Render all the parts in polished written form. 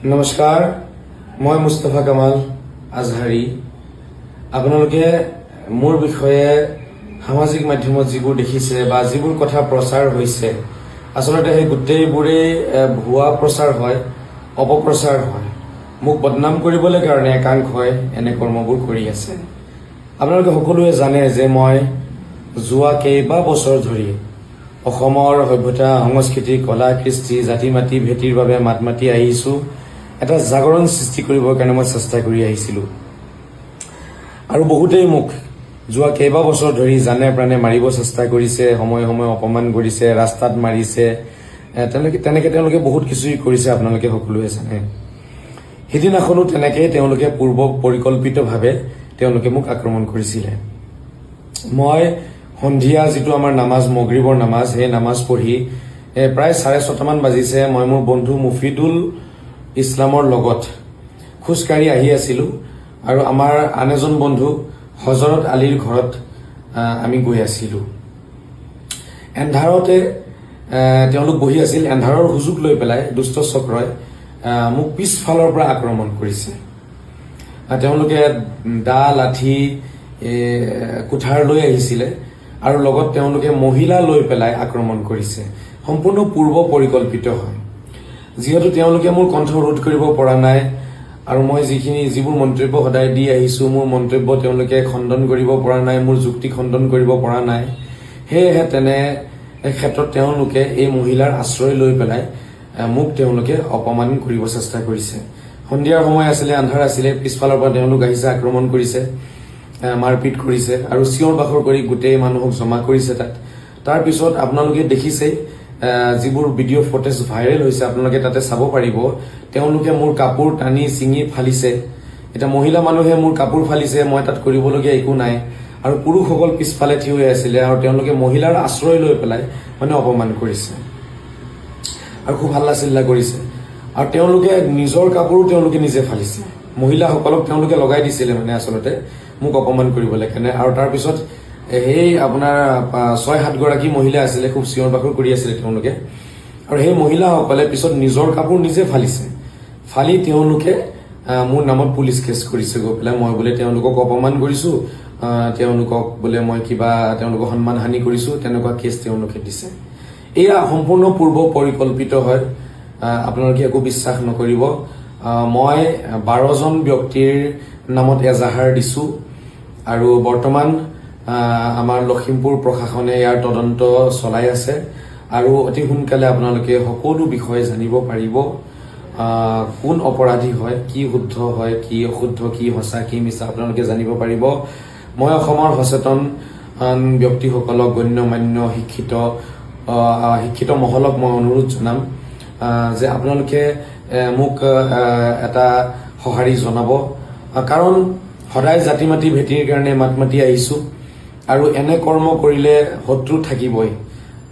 নমস্কাৰ, মই মুস্তাফা কামাল আজহাৰী। আপোনালোকে মোৰ বিষয়ে সামাজিক মাধ্যমত যিবোৰ দেখিছে বা যিবোৰ কথা প্ৰচাৰ হৈছে, আচলতে সেই গোটেইবোৰেই ভুৱা প্ৰচাৰ হয়, অপপ্ৰচাৰ হয়। মোক বদনাম কৰিবলৈ কাৰণে একাংশই এনে কৰ্মবোৰ কৰি আছে। আপোনালোকে সকলোৱে জানে যে মই যোৱা কেইবা বছৰ ধৰি অসমৰ সভ্যতা, সংস্কৃতি, কলা, কৃষ্টি, জাতি মাতি ভেটিৰ বাবে মাত মাতি আহিছো। এটা জাগৰণ সৃষ্টি কৰিবৰ কাৰণে মই চেষ্টা কৰি আহিছিলো। আৰু বহুতেই মোক যোৱা কেইবা বছৰ ধৰি জানে প্ৰাণে মাৰিব চেষ্টা কৰিছে, সময়ে সময়ে অপমান কৰিছে, ৰাস্তাত মাৰিছে। তেওঁলোকে বহুত কিছুই কৰিছে, আপোনালোকে সকলোৱে জানে। সিদিনাখনো তেনেকেই তেওঁলোকে পূৰ্ব পৰিকল্পিতভাৱে তেওঁলোকে মোক আক্ৰমণ কৰিছিলে। মই সন্ধিয়া যিটো আমাৰ নামাজ, মগৰিবৰ নামাজ, সেই নামাজ পঢ়ি প্ৰায় 6:30মান বাজিছে। মই মোৰ বন্ধু মুফিদুল ইছলামৰ লগত খোজকাঢ়ি আহি আছিলো আৰু আমাৰ আন এজন বন্ধু হজৰত আলীৰ ঘৰত আমি গৈ আছিলো। এন্ধাৰতে তেওঁলোক বহি আছিল। এন্ধাৰৰ সুযোগ লৈ পেলাই দুষ্ট চক্ৰই মোক পিছফালৰ পৰা আক্ৰমণ কৰিছে। তেওঁলোকে দা, লাঠি, কুঠাৰ লৈ আহিছিলে আৰু লগত তেওঁলোকে মহিলা লৈ পেলাই আক্ৰমণ কৰিছে। সম্পূৰ্ণ পূৰ্ব পৰিকল্পিত হয়। যিহেতু তেওঁলোকে মোৰ কণ্ঠ ৰোধ কৰিব পৰা নাই আৰু মই যিবোৰ মন্তব্য সদায় দি আহিছো, মোৰ মন্তব্য তেওঁলোকে খণ্ডন কৰিব পৰা নাই, মোৰ যুক্তি খণ্ডন কৰিব পৰা নাই। সেয়েহে তেনে ক্ষেত্ৰত তেওঁলোকে এই মহিলাৰ আশ্ৰয় লৈ পেলাই মোক তেওঁলোকে অপমান কৰিব চেষ্টা কৰিছে। সন্ধিয়াৰ সময় আছিলে, আন্ধাৰ আছিলে, পিছফালৰ পৰা তেওঁলোক আহিছে, আক্ৰমণ কৰিছে, মাৰপিট কৰিছে আৰু চিঞৰ বাখৰ কৰি গোটেই মানুহক জমা কৰিছে তাত। তাৰ পিছত আপোনালোকে দেখিছেই যিবোৰ ভিডিঅ' ফুটেজ ভাইৰেল হৈছে, আপোনালোকে তাতে চাব পাৰিব। তেওঁলোকে মোৰ কাপোৰ টানি ছিঙি ফালিছে। এতিয়া মহিলা মানুহে মোৰ কাপোৰ ফালিছে, মই তাত কৰিবলগীয়া একো নাই। আৰু পুৰুষসকল পিছফালে থিয় হৈ আছিলে আৰু তেওঁলোকে মহিলাৰ আশ্ৰয় লৈ পেলাই অপমান কৰিছে আৰু খুব হাল্লা চিল্লা কৰিছে। আৰু তেওঁলোকে নিজৰ কাপোৰো তেওঁলোকে নিজে ফালিছে। মহিলাসকলক তেওঁলোকে লগাই দিছিলে আচলতে মোক অপমান কৰিবলৈ কাৰণে। আৰু তাৰপিছত সেই আপোনাৰ 6-7 গৰাকী মহিলা আছিলে, খুব চিঞৰ বাখৰ কৰি আছিলে তেওঁলোকে। আৰু সেই মহিলাসকলে পিছত নিজৰ কাপোৰ নিজে ফালি তেওঁলোকে মোৰ নামত পুলিচ কেছ কৰিছে গৈ পেলাই। মই বোলে তেওঁলোকক অপমান কৰিছো, তেওঁলোকক বোলে মই তেওঁলোকক সন্মান হানি কৰিছো, তেনেকুৱা কেছ তেওঁলোকে দিছে। এয়া সম্পূৰ্ণ পূৰ্ব পৰিকল্পিত হয়। আপোনালোকে একো বিশ্বাস নকৰিব। মই 12জন ব্যক্তিৰ নামত এজাহাৰ দিছো আৰু বৰ্তমান আমাৰ লখিমপুৰ প্ৰশাসনে ইয়াৰ তদন্ত চলাই আছে আৰু অতি সোনকালে আপোনালোকে সকলো বিষয়ে জানিব পাৰিব। কোন অপৰাধী হয়, কি শুদ্ধ হয়, কি অশুদ্ধ, কি সঁচা, কি মিছা আপোনালোকে জানিব পাৰিব। মই অসমৰ সচেতন ব্যক্তিসকলক, গণ্যমান্য শিক্ষিত মহলক মই অনুৰোধ জনাম যে আপোনালোকে মোক এটা সঁহাৰি জনাব। কাৰণ সদায় জাতি মাতি ভেটিৰ কাৰণে মাত মাতি আহিছো আৰু এনে কৰ্ম কৰিলে শত্ৰু থাকিবই।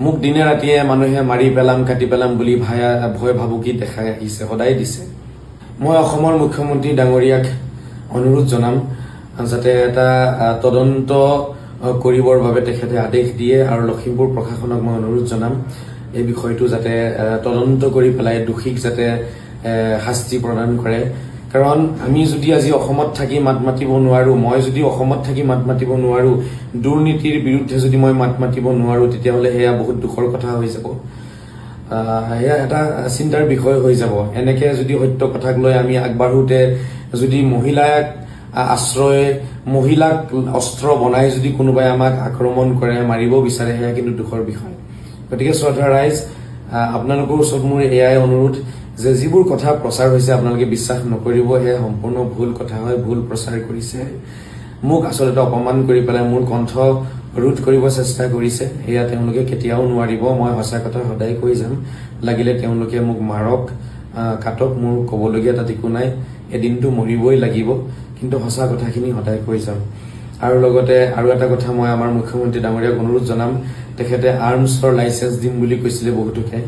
মোক দিনে ৰাতিয়ে মানুহে মাৰি পেলাম, কাটি পেলাম বুলি ভয় ভাবুকি দেখাই আহিছে, সদায় দিছে। মই অসমৰ মুখ্যমন্ত্ৰী ডাঙৰীয়াক অনুৰোধ জনাম যাতে এটা তদন্ত কৰিবৰ বাবে তেখেতে আদেশ দিয়ে আৰু লখিমপুৰ প্ৰশাসনক মই অনুৰোধ জনাম এই বিষয়টো যাতে তদন্ত কৰি পেলাই দোষীক যাতে শাস্তি প্ৰদান কৰে। কাৰণ আমি যদি আজি অসমত থাকি মাত মাতিব নোৱাৰো, মই যদি অসমত থাকি মাত মাতিব নোৱাৰো, দুৰ্নীতিৰ বিৰুদ্ধে যদি মই মাত মাতিব নোৱাৰো, তেতিয়াহ'লে সেয়া বহুত দুখৰ কথা হৈ যাব। সেয়া এটা চিন্তাৰ বিষয় হৈ যাব। এনেকে যদি সত্য কথাক লৈ আমি আগবাঢ়োতে যদি মহিলাক আশ্ৰয়, মহিলাক অস্ত্ৰ বনাই যদি কোনোবাই আমাক আক্ৰমণ কৰে, মাৰিব বিচাৰে, সেয়া কিন্তু দুখৰ বিষয়। গতিকে শ্ৰদ্ধা ৰাইজ, আপোনালোকৰ ওচৰত মোৰ এয়াই অনুৰোধ যে যিবোৰ কথা প্ৰচাৰ হৈছে আপোনালোকে বিশ্বাস নকৰিব। সেয়া সম্পূৰ্ণ ভুল কথা হয়, ভুল প্ৰচাৰ কৰিছে। মোক আচলতে অপমান কৰি পেলাই মোৰ কণ্ঠ ৰোধ কৰিব চেষ্টা কৰিছে। সেয়া তেওঁলোকে কেতিয়াও নোৱাৰিব। মই সঁচা কথা সদায় কৈ যাম। লাগিলে তেওঁলোকে মোক মাৰক, কাটক, মোৰ ক'বলগীয়া তাত একো নাই। এদিনটো মৰিবই লাগিব, কিন্তু সঁচা কথাখিনি সদায় কৈ যাম। আৰু লগতে আৰু এটা কথা মই আমাৰ মুখ্যমন্ত্ৰী ডাঙৰীয়াক অনুৰোধ জনাম। তেখেতে আৰ্মছৰ লাইচেন্স দিম বুলি কৈছিলে বহুতোকে।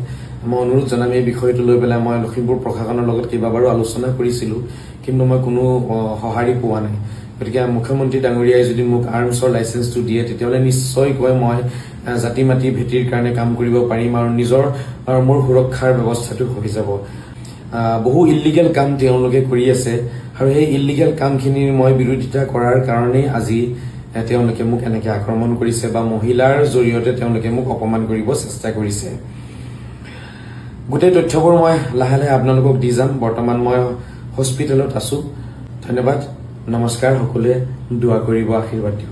মই অনুৰোধ জনাম এই বিষয়টো লৈ পেলাই মই লখিমপুৰ প্ৰশাসনৰ লগত কেইবাবাৰো আলোচনা কৰিছিলো, কিন্তু মই কোনো সঁহাৰি পোৱা নাই। গতিকে মুখ্যমন্ত্ৰী ডাঙৰীয়াই যদি মোক আৰ্মছৰ লাইচেন্সটো দিয়ে, তেতিয়াহ'লে নিশ্চয়কৈ মই জাতি মাতি ভেটিৰ কাৰণে কাম কৰিব পাৰিম আৰু মোৰ সুৰক্ষাৰ ব্যৱস্থাটো হৈ যাব। বহু ইলিগেল কাম তেওঁলোকে কৰি আছে আৰু সেই ইলিগেল কামখিনিৰ মই বিৰোধিতা কৰাৰ কাৰণেই আজি তেওঁলোকে মোক এনেকে আক্ৰমণ কৰিছে বা মহিলাৰ জৰিয়তে তেওঁলোকে মোক অপমান কৰিব চেষ্টা কৰিছে। গোটেই তথ্যবোৰ মই লাহে লাহে আপোনালোকক দি যাম। বৰ্তমান মই হস্পিটেলত আছো। ধন্যবাদ, নমস্কাৰ। সকলোৱে দোৱা কৰিব, আশীৰ্বাদ দিব।